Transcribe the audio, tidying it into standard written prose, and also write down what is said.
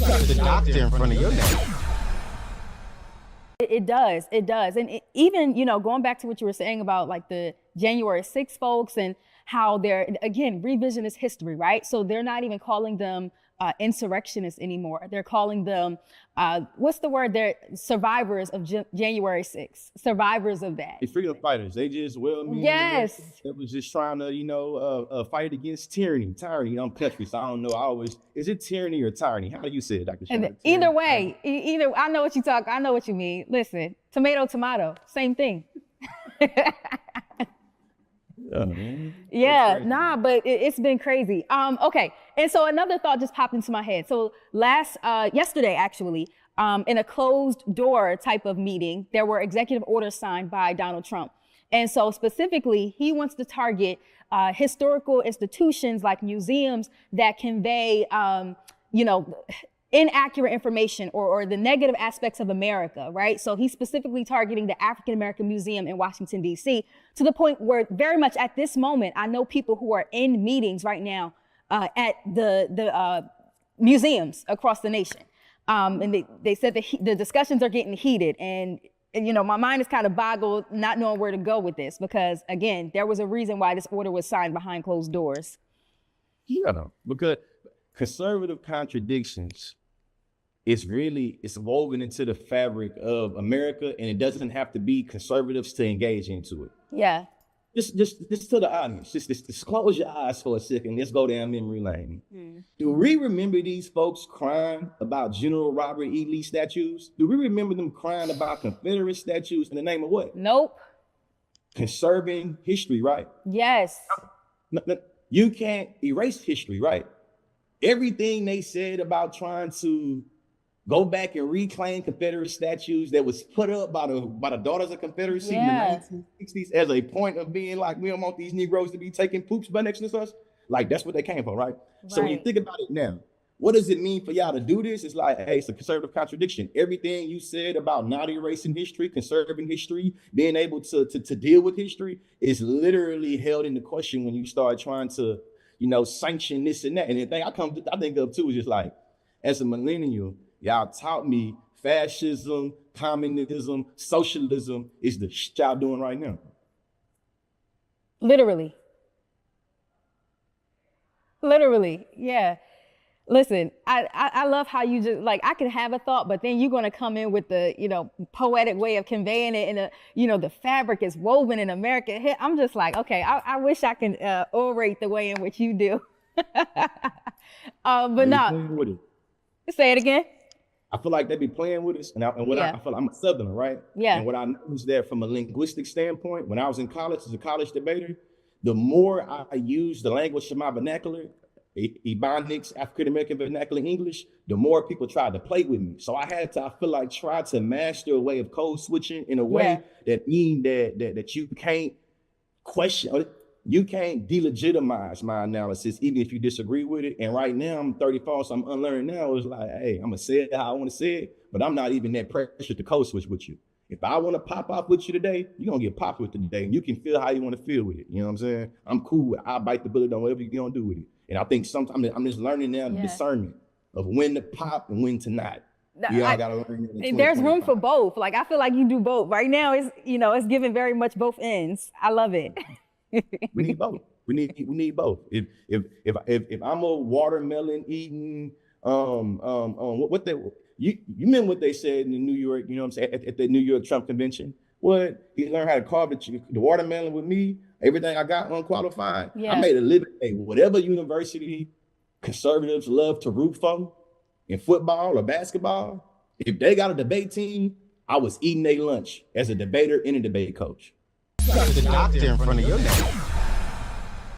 The doctor in front of your name. It does. It does. And even, going back to what you were saying about like the January 6th folks and how they're, again, revisionist history, right? So they're not even calling them insurrectionists anymore. They're calling them, what's the word? They're survivors of January 6th, survivors of that. They freedom fighters. They just Yes. That was just trying to, fight against tyranny. I'm country, so I don't know. Is it tyranny or tyranny? How do you say it, Dr. Shana? Either way, I know what I know what you mean. Listen, tomato, same thing. Yeah, nah, but it's been crazy. Okay, and so another thought just popped into my head. So yesterday actually, in a closed door type of meeting, there were executive orders signed by Donald Trump. And so specifically, he wants to target historical institutions like museums that convey, inaccurate information or the negative aspects of America, right? So he's specifically targeting the African American Museum in Washington, D.C., to the point where very much at this moment, I know people who are in meetings right now at the museums across the nation. And they said that the discussions are getting heated. And, my mind is kind of boggled not knowing where to go with this because, again, there was a reason why this order was signed behind closed doors. Yeah, because conservative contradictions, it's woven into the fabric of America, and it doesn't have to be conservatives to engage into it. Yeah. Just to the audience, just close your eyes for a second. Let's go down memory lane. Do we remember these folks crying about General Robert E. Lee statues? Do we remember them crying about Confederate statues in the name of what? Nope. Conserving history, right? Yes. No, you can't erase history, right? Everything they said about trying to go back and reclaim Confederate statues that was put up by the Daughters of Confederacy in the 1960s as a point of being like, we don't want these Negroes to be taking poops by next to us. Like, that's what they came for, right? So when you think about it now, what does it mean for y'all to do this? It's like, hey, it's a conservative contradiction. Everything you said about not erasing history, conserving history, being able to deal with history is literally held into question when you start trying to, sanction this and that. And the thing I think of too is just like, as a millennial, y'all taught me fascism, communism, socialism is the shit y'all doing right now. Literally, yeah. Listen, I love how you just like, I can have a thought, but then you're going to come in with the, poetic way of conveying it. And, the fabric is woven in America. I'm just like, okay, I wish I can orate the way in which you do. But no, say it again. I feel like they be playing with us. I feel like I'm a Southerner, right? Yeah. And what I noticed that from a linguistic standpoint, when I was in college as a college debater, the more I use the language of my vernacular, Ebonics, African American vernacular English, the more people tried to play with me. So I feel like try to master a way of code switching in a way that mean that you can't question, you can't delegitimize my analysis, even if you disagree with it. And right now I'm 34, so I'm unlearning now. It's like, hey, I'm gonna say it how I want to say it, but I'm not even that pressured to code switch with you. If I want to pop off with you today, you're gonna get popped with it today, and you can feel how you want to feel with it. You know what I'm saying? I'm cool. I'll bite the bullet on whatever you're gonna do with it. And I think sometimes I'm just learning now the discernment of when to pop and when to not. I gotta learn. There's room for both. Like, I feel like you do both. Right now, it's giving very much both ends. I love it. We need both. We need both. If I'm a watermelon eating, you remember what they said in New York? You know what I'm saying, at the New York Trump convention? What he learned how to carve the watermelon with me. Everything I got unqualified. Yeah. I made a living at whatever university conservatives love to root for in football or basketball. If they got a debate team, I was eating their lunch as a debater and a debate coach. The doctor in front of your name.